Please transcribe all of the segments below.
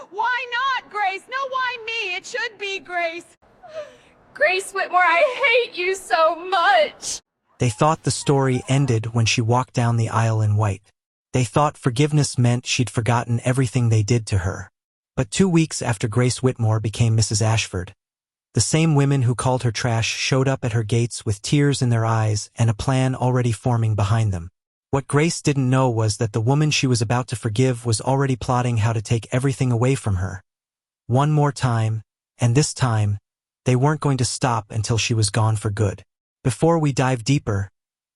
Why not, Grace? No, why me? It should be Grace. Grace Whitmore, I hate you so much. They thought the story ended when she walked down the aisle in white. They thought forgiveness meant she'd forgotten everything they did to her. But 2 weeks after Grace Whitmore became Mrs. Ashford, the same women who called her trash showed up at her gates with tears in their eyes and a plan already forming behind them. What Grace didn't know was that the woman she was about to forgive was already plotting how to take everything away from her. One more time, and this time, they weren't going to stop until she was gone for good. Before we dive deeper,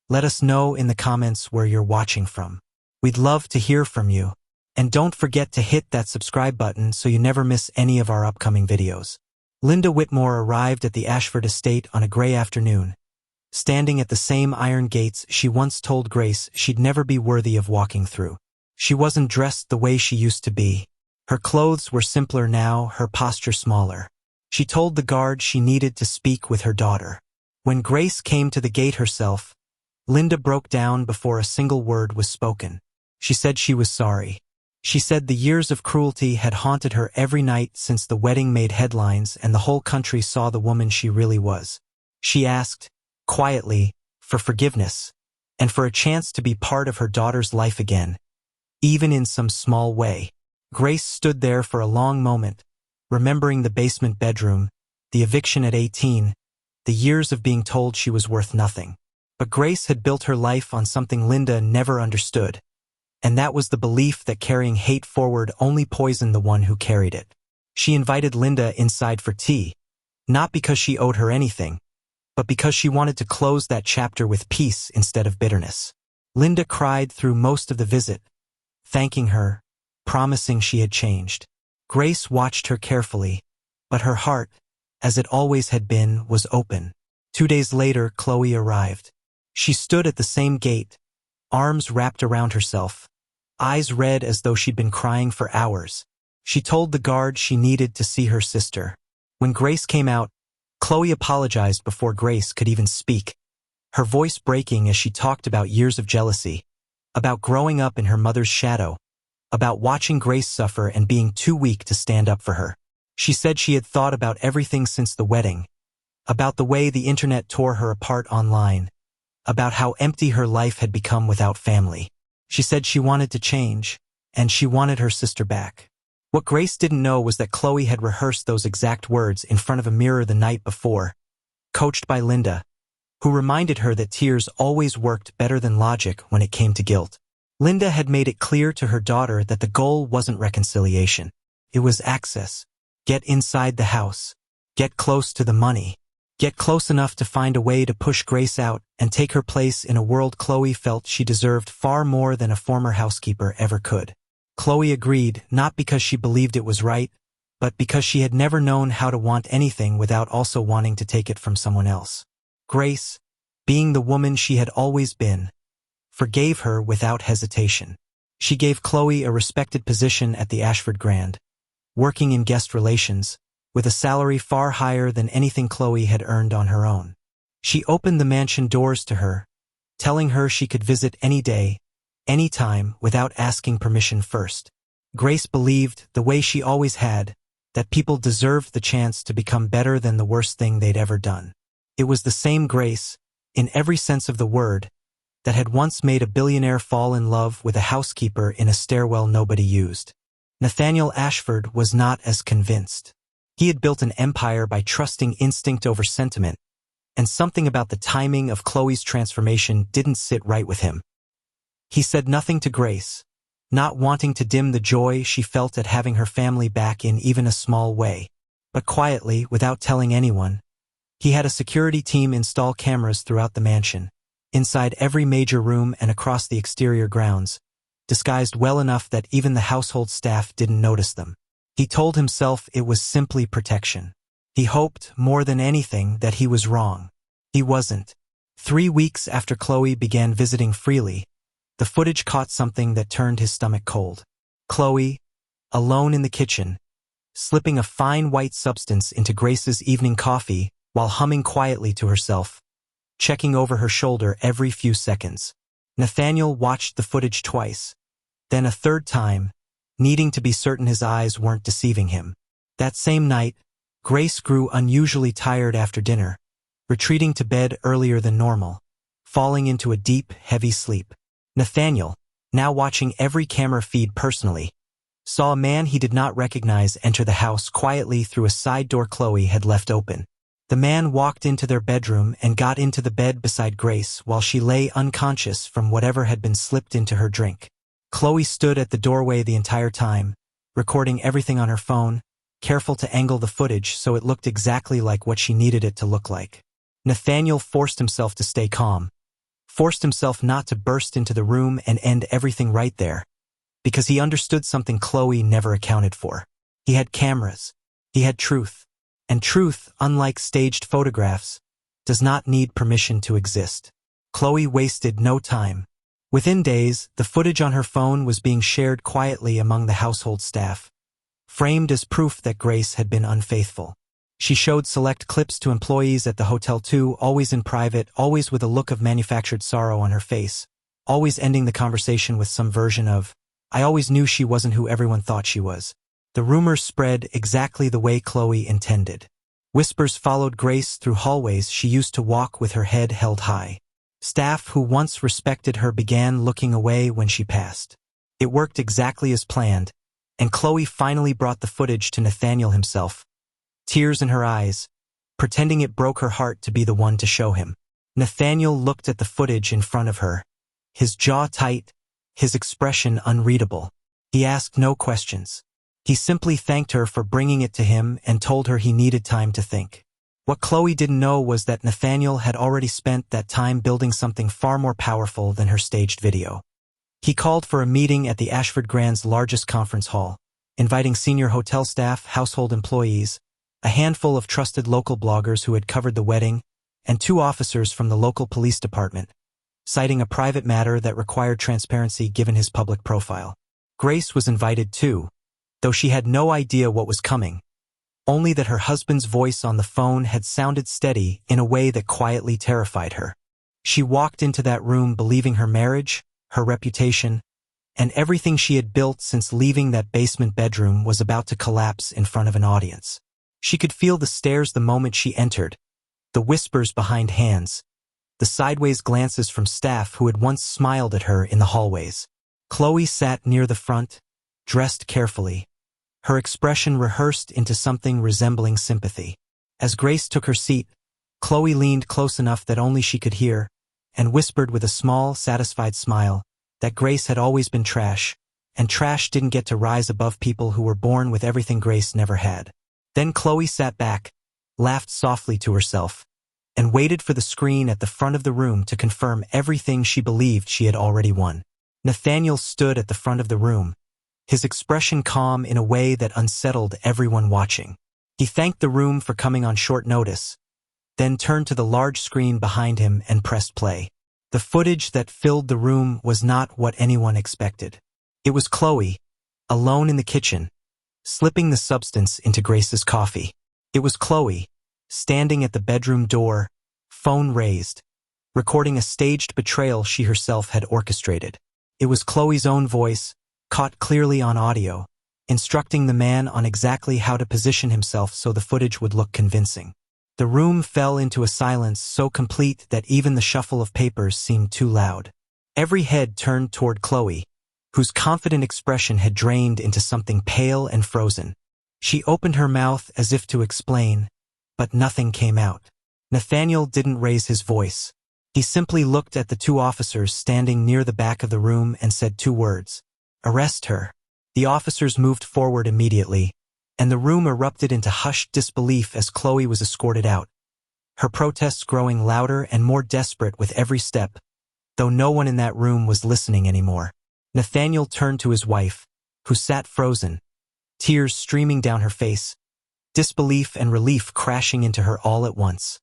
let us know in the comments where you're watching from. We'd love to hear from you. And don't forget to hit that subscribe button so you never miss any of our upcoming videos. Linda Whitmore arrived at the Ashford estate on a gray afternoon, standing at the same iron gates she once told Grace she'd never be worthy of walking through. She wasn't dressed the way she used to be. Her clothes were simpler now, her posture smaller. She told the guard she needed to speak with her daughter. When Grace came to the gate herself, Linda broke down before a single word was spoken. She said she was sorry. She said the years of cruelty had haunted her every night since the wedding made headlines and the whole country saw the woman she really was. She asked, quietly, for forgiveness, and for a chance to be part of her daughter's life again, even in some small way. Grace stood there for a long moment, remembering the basement bedroom, the eviction at 18, the years of being told she was worth nothing. But Grace had built her life on something Linda never understood, and that was the belief that carrying hate forward only poisoned the one who carried it. She invited Linda inside for tea, not because she owed her anything, but because she wanted to close that chapter with peace instead of bitterness. Linda cried through most of the visit, thanking her, promising she had changed. Grace watched her carefully, but her heart, as it always had been, was open. 2 days later, Chloe arrived. She stood at the same gate, arms wrapped around herself, eyes red as though she'd been crying for hours. She told the guard she needed to see her sister. When Grace came out, Chloe apologized before Grace could even speak, her voice breaking as she talked about years of jealousy, about growing up in her mother's shadow, about watching Grace suffer and being too weak to stand up for her. She said she had thought about everything since the wedding, about the way the internet tore her apart online, about how empty her life had become without family. She said she wanted to change, and she wanted her sister back. What Grace didn't know was that Chloe had rehearsed those exact words in front of a mirror the night before, coached by Linda, who reminded her that tears always worked better than logic when it came to guilt. Linda had made it clear to her daughter that the goal wasn't reconciliation. It was access. Get inside the house. Get close to the money. Get close enough to find a way to push Grace out and take her place in a world Chloe felt she deserved far more than a former housekeeper ever could. Chloe agreed, not because she believed it was right, but because she had never known how to want anything without also wanting to take it from someone else. Grace, being the woman she had always been, forgave her without hesitation. She gave Chloe a respected position at the Ashford Grand, working in guest relations, with a salary far higher than anything Chloe had earned on her own. She opened the mansion doors to her, telling her she could visit any day, any time, without asking permission first. Grace believed, the way she always had, that people deserved the chance to become better than the worst thing they'd ever done. It was the same Grace, in every sense of the word, that had once made a billionaire fall in love with a housekeeper in a stairwell nobody used. Nathaniel Ashford was not as convinced. He had built an empire by trusting instinct over sentiment, and something about the timing of Chloe's transformation didn't sit right with him. He said nothing to Grace, not wanting to dim the joy she felt at having her family back in even a small way. But quietly, without telling anyone, he had a security team install cameras throughout the mansion, inside every major room and across the exterior grounds, disguised well enough that even the household staff didn't notice them. He told himself it was simply protection. He hoped, more than anything, that he was wrong. He wasn't. 3 weeks after Chloe began visiting freely, the footage caught something that turned his stomach cold. Chloe, alone in the kitchen, slipping a fine white substance into Grace's evening coffee while humming quietly to herself, checking over her shoulder every few seconds. Nathaniel watched the footage twice, then a third time, needing to be certain his eyes weren't deceiving him. That same night, Grace grew unusually tired after dinner, retreating to bed earlier than normal, falling into a deep, heavy sleep. Nathaniel, now watching every camera feed personally, saw a man he did not recognize enter the house quietly through a side door Chloe had left open. The man walked into their bedroom and got into the bed beside Grace while she lay unconscious from whatever had been slipped into her drink. Chloe stood at the doorway the entire time, recording everything on her phone, careful to angle the footage so it looked exactly like what she needed it to look like. Nathaniel forced himself to stay calm, forced himself not to burst into the room and end everything right there, because he understood something Chloe never accounted for. He had cameras. He had truth. And truth, unlike staged photographs, does not need permission to exist. Chloe wasted no time. Within days, the footage on her phone was being shared quietly among the household staff, framed as proof that Grace had been unfaithful. She showed select clips to employees at the hotel too, always in private, always with a look of manufactured sorrow on her face, always ending the conversation with some version of, "I always knew she wasn't who everyone thought she was." The rumors spread exactly the way Chloe intended. Whispers followed Grace through hallways she used to walk with her head held high. Staff who once respected her began looking away when she passed. It worked exactly as planned, and Chloe finally brought the footage to Nathaniel himself, tears in her eyes, pretending it broke her heart to be the one to show him. Nathaniel looked at the footage in front of her, his jaw tight, his expression unreadable. He asked no questions. He simply thanked her for bringing it to him and told her he needed time to think. What Chloe didn't know was that Nathaniel had already spent that time building something far more powerful than her staged video. He called for a meeting at the Ashford Grand's largest conference hall, inviting senior hotel staff, household employees, a handful of trusted local bloggers who had covered the wedding, and 2 officers from the local police department, citing a private matter that required transparency given his public profile. Grace was invited too, though she had no idea what was coming, only that her husband's voice on the phone had sounded steady in a way that quietly terrified her. She walked into that room believing her marriage, her reputation, and everything she had built since leaving that basement bedroom was about to collapse in front of an audience. She could feel the stares the moment she entered, the whispers behind hands, the sideways glances from staff who had once smiled at her in the hallways. Chloe sat near the front, dressed carefully, her expression rehearsed into something resembling sympathy. As Grace took her seat, Chloe leaned close enough that only she could hear, and whispered with a small, satisfied smile, that Grace had always been trash, and trash didn't get to rise above people who were born with everything Grace never had. Then Chloe sat back, laughed softly to herself, and waited for the screen at the front of the room to confirm everything she believed she had already won. Nathaniel stood at the front of the room, his expression calm in a way that unsettled everyone watching. He thanked the room for coming on short notice, then turned to the large screen behind him and pressed play. The footage that filled the room was not what anyone expected. It was Chloe, alone in the kitchen, slipping the substance into Grace's coffee. It was Chloe, standing at the bedroom door, phone raised, recording a staged betrayal she herself had orchestrated. It was Chloe's own voice, caught clearly on audio, instructing the man on exactly how to position himself so the footage would look convincing. The room fell into a silence so complete that even the shuffle of papers seemed too loud. Every head turned toward Chloe, whose confident expression had drained into something pale and frozen. She opened her mouth as if to explain, but nothing came out. Nathaniel didn't raise his voice. He simply looked at the 2 officers standing near the back of the room and said 2 words. "Arrest her." The officers moved forward immediately, and the room erupted into hushed disbelief as Chloe was escorted out, her protests growing louder and more desperate with every step, though no one in that room was listening anymore. Nathaniel turned to his wife, who sat frozen, tears streaming down her face, disbelief and relief crashing into her all at once.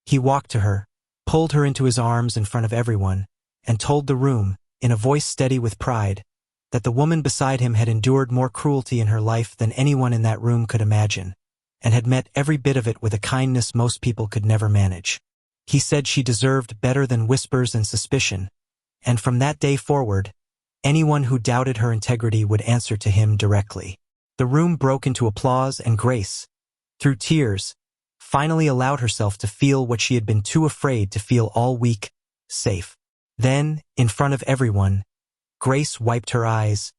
He walked to her, pulled her into his arms in front of everyone, and told the room, in a voice steady with pride, that the woman beside him had endured more cruelty in her life than anyone in that room could imagine, and had met every bit of it with a kindness most people could never manage. He said she deserved better than whispers and suspicion, and from that day forward, Anyone who doubted her integrity would answer to him directly. The room broke into applause, and Grace, through tears, finally allowed herself to feel what she had been too afraid to feel all week: safe. Then, in front of everyone, Grace wiped her eyes,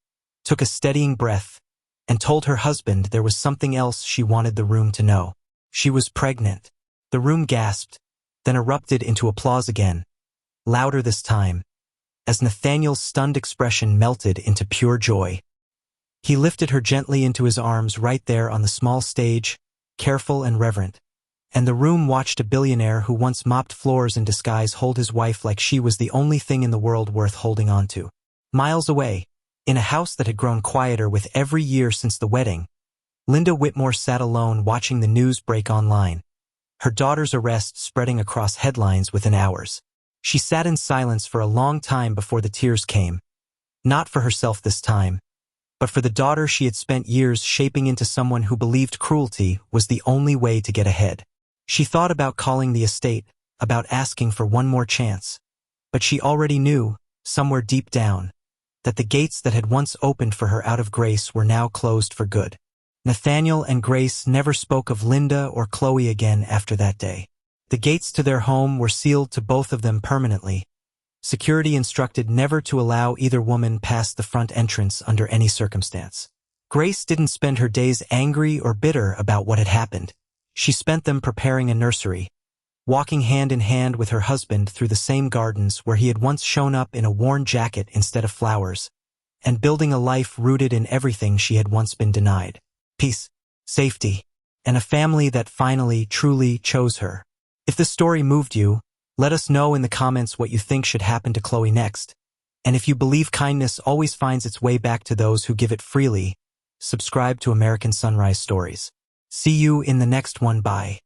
took a steadying breath, and told her husband there was something else she wanted the room to know. She was pregnant. The room gasped, then erupted into applause again, louder this time, as Nathaniel's stunned expression melted into pure joy. He lifted her gently into his arms right there on the small stage, careful and reverent, and the room watched a billionaire who once mopped floors in disguise hold his wife like she was the only thing in the world worth holding on to. Miles away, in a house that had grown quieter with every year since the wedding, Linda Whitmore sat alone watching the news break online, her daughter's arrest spreading across headlines within hours. She sat in silence for a long time before the tears came, not for herself this time, but for the daughter she had spent years shaping into someone who believed cruelty was the only way to get ahead. She thought about calling the estate, about asking for one more chance, but she already knew, somewhere deep down, that the gates that had once opened for her out of Grace were now closed for good. Nathaniel and Grace never spoke of Linda or Chloe again after that day. The gates to their home were sealed to both of them permanently, security instructed never to allow either woman past the front entrance under any circumstance. Grace didn't spend her days angry or bitter about what had happened. She spent them preparing a nursery, walking hand in hand with her husband through the same gardens where he had once shown up in a worn jacket instead of flowers, and building a life rooted in everything she had once been denied: peace, safety, and a family that finally, truly chose her. If the story moved you, let us know in the comments what you think should happen to Chloe next. And if you believe kindness always finds its way back to those who give it freely, subscribe to American Sunrise Stories. See you in the next one. Bye.